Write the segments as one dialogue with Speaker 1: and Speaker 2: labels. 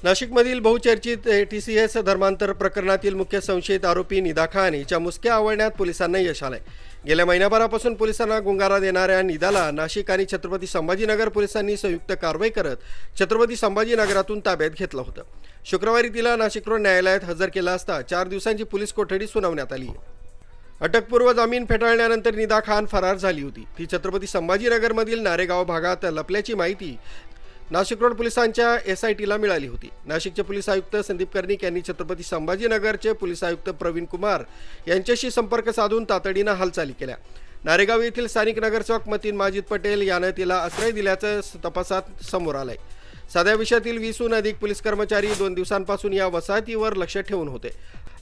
Speaker 1: नाशिकमधील बहुचर्चित TCS धर्मांतर प्रकरणातील मुख्य संशयित आरोपी निदा खान हिच्या मुसक्या आवळण्यात पोलिसांना यश आलंय। गेल्या महिनाभरापासून पोलिसांना गुंगारा देणाऱ्या निदाला नाशिक आणि छत्रपती संभाजीनगर पोलिसांनी संयुक्त कारवाई करत छत्रपती संभाजीनगरातून ताब्यात घेतलं होतं। शुक्रवारी तिला नाशिक रोड न्यायालयात हजर केलं असता 4 दिवसांची पोलीस कोठडी सुनावण्यात आली। अटकपूर्व जामीन फेटाळल्यानंतर निदा खान फरार झाली होती। ती छत्रपती संभाजीनगरमधील नारेगाव भागात लपल्याची माहिती नाशिक रोड पोलिसांच्या SITला मिळाली होती। नाशिकचे पोलीस आयुक्त संदीप कर्णिक यांनी छत्रपती संभाजीनगरचे पोलीस आयुक्त प्रवीण कुमार यांच्याशी संपर्क साधून तातडीनं हालचाली केल्या। नारेगाव येथील स्थानिक नगरसेवक मतीन माजिद पटेल यानं तिला आश्रय दिल्याचं तपासात समोर आलंय। साध्या विषयातील 20हून अधिक पोलीस कर्मचारी 2 दिवसांपासून या वसाहतीवर लक्ष ठेवून होते।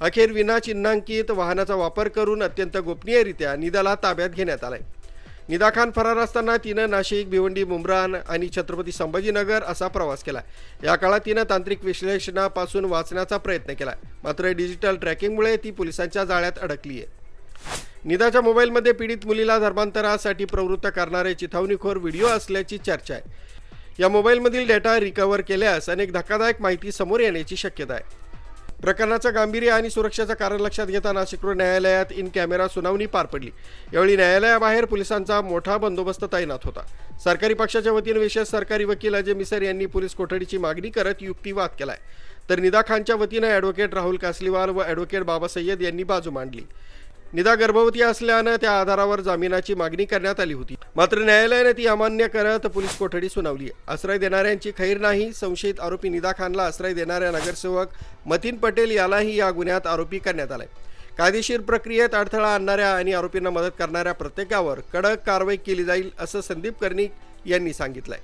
Speaker 1: अखेर विना चिन्हांकित वाहनाचा वापर करून अत्यंत गोपनीयरित्या निदाला ताब्यात घेण्यात आलाय। निदा खान फरार असताना तिनं नाशिक, भिवंडी, मुंब्रा आणि छत्रपती संभाजीनगर असा प्रवास केला। या काळात तिनं तांत्रिक विश्लेषणापासून वाचण्याचा प्रयत्न केला, मात्र डिजिटल ट्रॅकिंगमुळे ती पोलिसांच्या जाळ्यात अडकली आहे। निदाच्या मोबाईलमध्ये पीडित मुलीला धर्मांतरासाठी प्रवृत्त करणारे चिथावणीखोर व्हिडिओ असल्याची चर्चा आहे। या मोबाईलमधील डेटा रिकव्हर केल्यास अनेक धक्कादायक माहिती समोर येण्याची शक्यता आहे। प्रकरणाचं गांभीर्य आणि सुरक्षेचं कारण लक्षात घेता नाशिक रोड न्यायालयात इन कॅमेरा सुनावणी पार पडली। यावेळी न्यायालयाबाहेर पोलिसांचा मोठा बंदोबस्त तैनात होता। सरकारी पक्षाच्या वतीने विशेष सरकारी वकील अजय मिसर यांनी पोलीस कोठडीची मागणी करत युक्तिवाद केलाय, तर निदा खानच्या वतीने ॲडव्होकेट राहुल कासलीवाल व ॲडव्होकेट बाबा सय्यद यांनी बाजू मांडली। निदा गर्भवती असल्यानं त्या आधारावर जामिनाची मागणी करण्यात आली होती, मात्र न्यायालयाने ती अमान्य करत पोलीस कोठडी सुनावली। आश्रय देणाऱ्यांची खैर नाही। संशयित आरोपी निदा खानला आश्रय देणाऱ्या नगरसेवक मतीन पटेल यालाही या गुन्ह्यात आरोपी करण्यात आलाय। कायदेशीर प्रक्रियेत अडथळा आणणाऱ्या आणि आरोपींना मदत करणाऱ्या प्रत्येकावर कडक कारवाई केली जाईल असं संदीप कर्णिक यांनी सांगितलंय।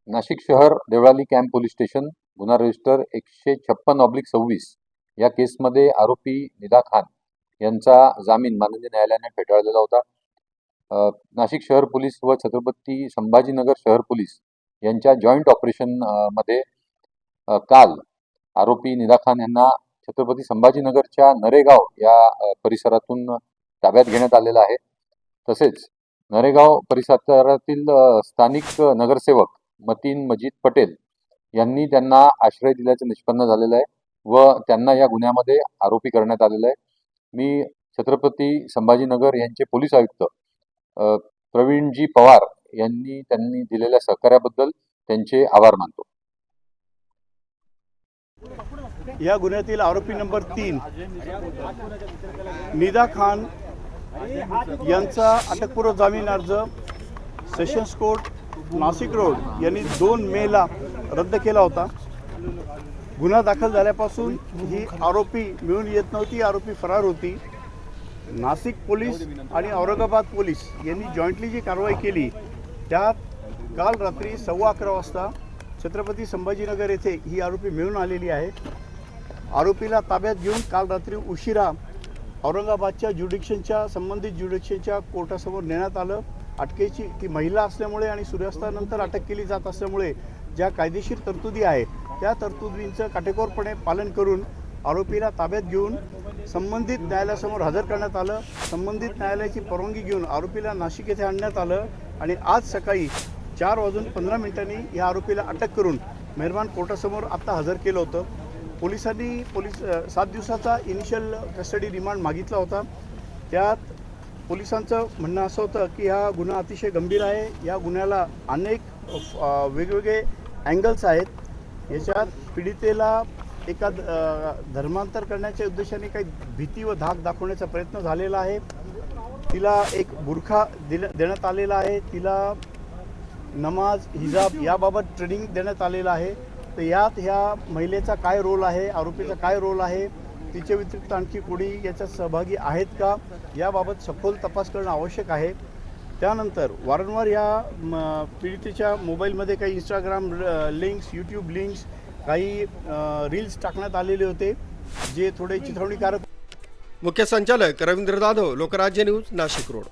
Speaker 2: नाशिक शहर देवळाली कॅम्प पोलीस स्टेशन गुन्हा रजिस्टर 156/26 या केसमध्ये आरोपी निदा खान यांचा जामीन माननीय न्यायालयाने फेटाळलेला होता। नाशिक शहर पोलीस व छत्रपती संभाजीनगर शहर पोलीस यांच्या जॉईंट ऑपरेशन मध्ये काल आरोपी निदा खान यांना छत्रपती संभाजीनगरच्या नरेगाव या परिसरातून ताब्यात घेण्यात आलेला आहे। तसेच नरेगाव परिसरातील स्थानिक नगरसेवक मतीन मजीद पटेल यांनी त्यांना आश्रय दिल्याचे निष्पन्न झालेलं आहे व त्यांना या गुन्ह्यामध्ये आरोपी करण्यात आलेलं आहे। मी छत्रपती संभाजीनगर यांचे पोलीस आयुक्त प्रवीणजी पवार त्यांनी दिलेल्या सहकार्याबद्दल त्यांचे आभार मानतो।
Speaker 3: या गुन्ह्यातील आरोपी नंबर 3 निदा खान यांचा अटकपूर्व जामीन अर्ज सेशन्स कोर्ट नाशिक रोड यांनी 2 मेला रद्द केला होता। गुन्हा दाखल झाल्यापासून ही आरोपी मिळून येत नव्हती, आरोपी फरार होती। नाशिक पोलीस आणि औरंगाबाद पोलीस यांनी जॉईंटली जी कारवाई केली त्यात काल रात्री 11:15 वाजता छत्रपती संभाजीनगर येथे ही आरोपी मिळून आलेली आहे। आरोपीला ताब्यात घेऊन काल रात्री उशिरा औरंगाबादच्या संबंधित ज्युडिक्शनच्या कोर्टासमोर नेण्यात आलं। अटकेची ती महिला असल्यामुळे आणि सूर्यास्तानंतर अटक केली जात असल्यामुळे ज्या कायदेशीर तरतुदी आहेत त्या तरतुदींचं काटेकोरपणे पालन करून आरोपीला ताब्यात घेऊन संबंधित न्यायालयासमोर हजर करण्यात आलं। संबंधित न्यायालयाची परवानगी घेऊन आरोपीला नाशिक येथे आणण्यात आलं आणि आज सकाळी 4:15 या आरोपीला अटक करून मेहरबान कोर्टासमोर आता हजर केलं होतं। पोलिसांनी 7 दिवसाचा इनिशियल कस्टडी रिमांड मागितला होता। त्यात पोलिसांचं म्हणणं असं होतं की हा गुन्हा अतिशय गंभीर आहे, या गुन्ह्याला अनेक वेगवेगळे अँगल्स आहेत। याच्यात पीडितेला एका धर्मांतर करण्याच्या उद्देशाने काही भीती व धाक दाखवण्याचा प्रयत्न झालेला आहे। तिला एक बुरखा देण्यात आलेला आहे, तिला नमाज हिजाब याबाबत ट्रेनिंग देण्यात आलेलं आहे। तर यात ह्या महिलेचा काय रोल आहे, आरोपीचा काय रोल आहे, तिच्या व्यतिरिक्त आणखी कोणी याच्यात सहभागी आहेत का याबाबत सखोल तपास करणं आवश्यक आहे। त्यानंतर वारंवार या पीडितेच्या मोबाईलमध्ये काही इंस्टाग्राम लिंक्स, यूट्यूब लिंक्स, काही रील्स टाकण्यात आलेले होते जे थोडे चिथावणीकारक।
Speaker 1: मुख्य संचालक रवींद्र जाधव, लोकराज्य न्यूज, नाशिक रोड।